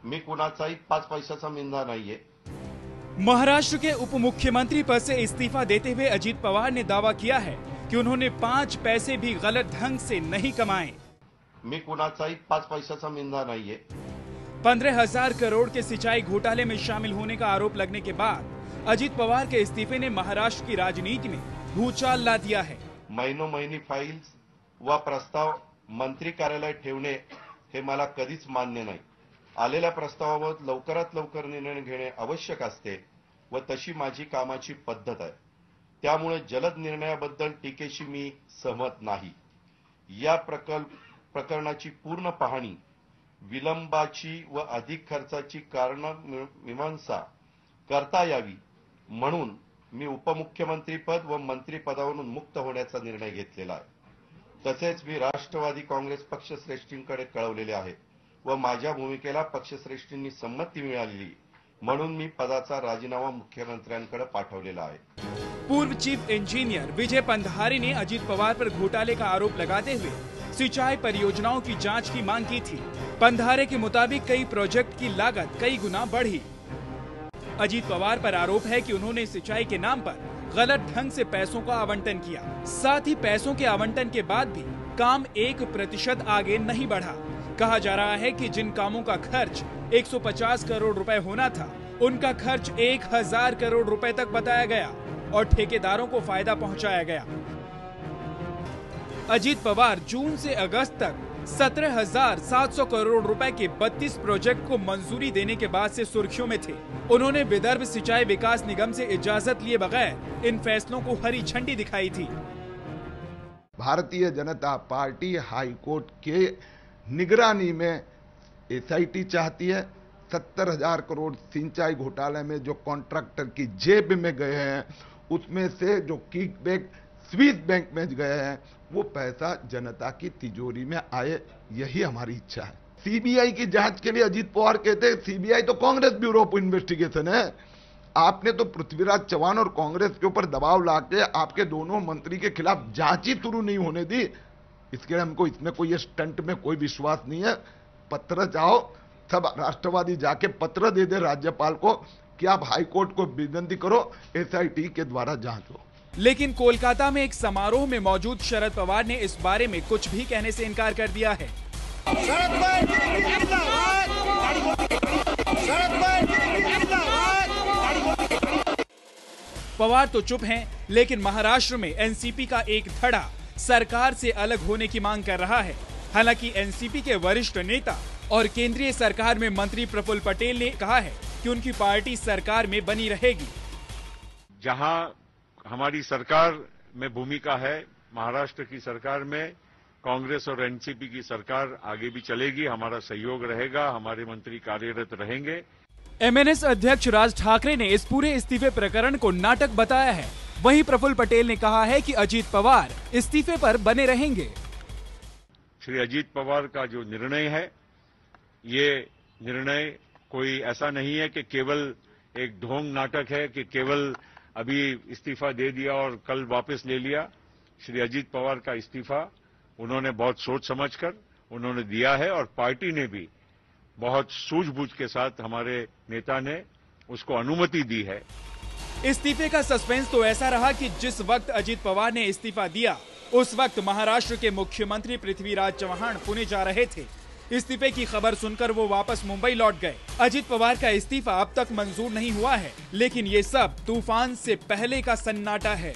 मी कुणाचाही 5 पैशाचा मिंदा नाहीये। महाराष्ट्र के उप मुख्यमंत्री पद से इस्तीफा देते हुए अजीत पवार ने दावा किया है कि उन्होंने 5 पैसे भी गलत ढंग से नहीं कमाए। मी कुणाचाही 5 पैशाचा मिंदा नाहीये। 15,000 करोड़ के सिंचाई घोटाले में शामिल होने का आरोप लगने के बाद अजीत पवार के इस्तीफे ने महाराष्ट्र की राजनीति में भूचाल ला दिया है। महिनों फाइल्स व प्रस्ताव मंत्री कार्यालय ठेवणे हे मला कधीच मान्य नाही। आलेल्या प्रस्तावावर लवकरात लवकर निर्णय घेणे आवश्यक असते व तशी माझी कामाची पद्धत आहे। त्यामुळे जलद निर्णयाबद्दल टीकेशी मी सहमत नाही। या प्रकरणाची पूर्ण पाहणी, विलंबाची व अधिक खर्चाची कारण मीमांसा करता यावी म्हणून मी उपमुख्यमंत्री पद व मंत्री पदावरून मुक्त होण्याचा निर्णय घेतलेला आहे। तसेच मी राष्ट्रवादी काँग्रेस पक्षश्रेष्ठींकडे कळवलेले आहे व माझ्या भूमिकेला पक्षश्रेष्ठींनी संमती मिळाली म्हणून मी पदाचा राजीनामा मुख्यमंत्र्यांकडे पाठवलेला आहे। पूर्व चीफ इंजीनियर विजय पंधारे ने अजीत पवार पर घोटाले का आरोप लगाते हुए सिंचाई परियोजनाओं की जांच की मांग की थी। पंधारे के मुताबिक कई प्रोजेक्ट की लागत कई गुना बढ़ी। अजीत पवार पर आरोप है कि उन्होंने सिंचाई के नाम पर गलत ढंग से पैसों का आवंटन किया। साथ ही पैसों के आवंटन के बाद भी काम 1% आगे नहीं बढ़ा। कहा जा रहा है कि जिन कामों का खर्च 150 करोड़ रुपए होना था, उनका खर्च 1000 करोड़ रुपए तक बताया गया और ठेकेदारों को फायदा पहुंचाया गया। अजीत पवार जून से अगस्त तक 17,700 करोड़ रुपए के 32 प्रोजेक्ट को मंजूरी देने के बाद से सुर्खियों में थे। उन्होंने विदर्भ सिंचाई विकास निगम से इजाजत लिए बगैर इन फैसलों को हरी झंडी दिखाई थी। भारतीय जनता पार्टी हाईकोर्ट के निगरानी में एसआईटी चाहती है। 70,000 करोड़ सिंचाई घोटाले में जो कॉन्ट्रैक्टर की जेब में गए हैं, उसमें से जो किकबैक स्विस बैंक में गए हैं, वो पैसा जनता की तिजोरी में आए, यही हमारी इच्छा है। सीबीआई की जांच के लिए अजीत पवार कहते हैं सीबीआई तो कांग्रेस ब्यूरो ऑफ इन्वेस्टिगेशन है। आपने तो पृथ्वीराज चौहान और कांग्रेस के ऊपर दबाव लाके आपके दोनों मंत्री के खिलाफ जांच ही शुरू नहीं होने दी। इसके लिए हमको इसमें कोई स्टंट में कोई विश्वास नहीं है। पत्र चाहो, सब राष्ट्रवादी जाके पत्र दे दे राज्यपाल को कि आप हाईकोर्ट को विनती करो एसआईटी के द्वारा जांच हो। लेकिन कोलकाता में एक समारोह में मौजूद शरद पवार ने इस बारे में कुछ भी कहने से इनकार कर दिया है। पवार तो चुप हैं, लेकिन महाराष्ट्र में एनसीपी का एक धड़ा सरकार से अलग होने की मांग कर रहा है। हालांकि एनसीपी के वरिष्ठ नेता और केंद्रीय सरकार में मंत्री प्रफुल्ल पटेल ने कहा है कि उनकी पार्टी सरकार में बनी रहेगी। जहां हमारी सरकार में भूमिका है, महाराष्ट्र की सरकार में कांग्रेस और एनसीपी की सरकार आगे भी चलेगी, हमारा सहयोग रहेगा, हमारे मंत्री कार्यरत रहेंगे। एमएनएस अध्यक्ष राज ठाकरे ने इस पूरे इस्तीफे प्रकरण को नाटक बताया है। वहीं प्रफुल्ल पटेल ने कहा है कि अजीत पवार इस्तीफे पर बने रहेंगे। श्री अजीत पवार का जो निर्णय है, ये निर्णय कोई ऐसा नहीं है कि केवल एक ढोंग नाटक है कि केवल अभी इस्तीफा दे दिया और कल वापस ले लिया। श्री अजीत पवार का इस्तीफा उन्होंने बहुत सोच समझकर उन्होंने दिया है और पार्टी ने भी बहुत सूझबूझ के साथ, हमारे नेता ने उसको अनुमति दी है। इस्तीफे का सस्पेंस तो ऐसा रहा कि जिस वक्त अजीत पवार ने इस्तीफा दिया, उस वक्त महाराष्ट्र के मुख्यमंत्री पृथ्वीराज चौहान पुणे जा रहे थे। इस्तीफे की खबर सुनकर वो वापस मुंबई लौट गए। अजीत पवार का इस्तीफा अब तक मंजूर नहीं हुआ है, लेकिन ये सब तूफान से पहले का सन्नाटा है।